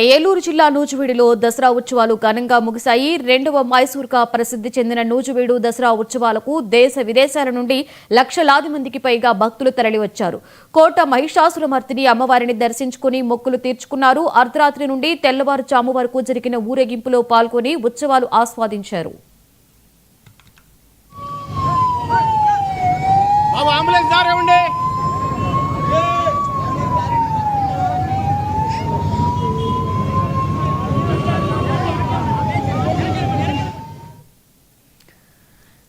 ఏలూరు జిల్లా నూజివీడులో దసరా ఉత్సవాలు ఘనంగా ముగిశాయి. రెండవ మైసూర్గా ప్రసిద్ధి చెందిన నూజివీడు దసరా ఉత్సవాలకు దేశ విదేశాల నుండి లక్షలాది మందికి పైగా భక్తులు తరలివచ్చారు. కోట మహిషాసురమర్దిని అమ్మవారిని దర్శించుకుని మొక్కులు తీర్చుకున్నారు. అర్ధరాత్రి నుండి తెల్లవారుజాము వరకు జరిగిన ఊరేగింపులో పాల్గొని ఉత్సవాలు ఆస్వాదించారు.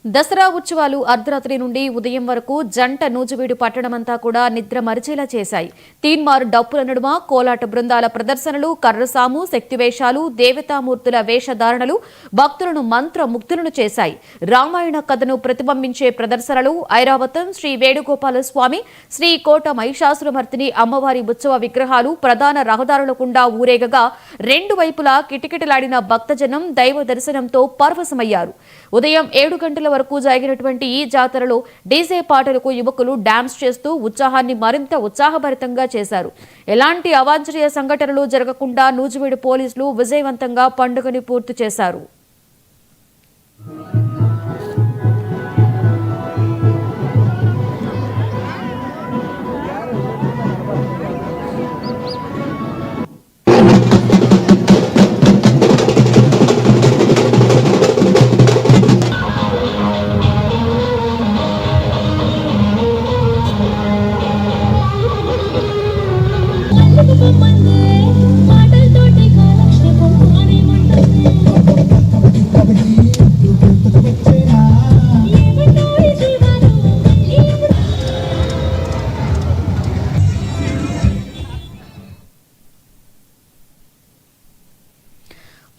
దసరా ఉత్సవాలు అర్ధరాత్రి నుండి ఉదయం వరకు జంట నూజివీడు పట్టణమంతా కూడా నిద్ర మరిచేలా చేశాయి. తీన్మారు డప్పుల నడుమ కోలాట బృందాల ప్రదర్శనలు, కర్రసాము, శక్తివేషాలు, దేవతామూర్తుల వేషధారణలు భక్తులను మంత్రముగ్ధులను చేశాయి. రామాయణ కథను ప్రతిబింబించే ప్రదర్శనలు, ఐరావతం, శ్రీ వేణుగోపాల స్వామి, శ్రీ కోట మహిషాసురమర్దిని అమ్మవారి ఉత్సవ విగ్రహాలు ప్రధాన రహదారుల గుండా ఊరేగగా రెండు వైపులా కిటకిటలాడిన భక్తజనం దైవ దర్శనంతో పరవశమయ్యారు. ఉదయం 7 గంటల వరకు జరిగినటువంటి ఈ జాతరలో డీజే పాటలకు యువకులు డాన్స్ చేస్తూ ఉత్సాహాన్ని మరింత ఉత్సాహభరితంగా చేశారు. ఎలాంటి అవాంఛనీయ సంఘటనలు జరగకుండా నూజివీడు పోలీసులు విజయవంతంగా పండుగని పూర్తి చేశారు.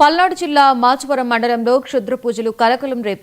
పల్నాడు జిల్లా మాచవరం మండలంలో క్షుద్ర పూజలు కలకలం రేపాయి.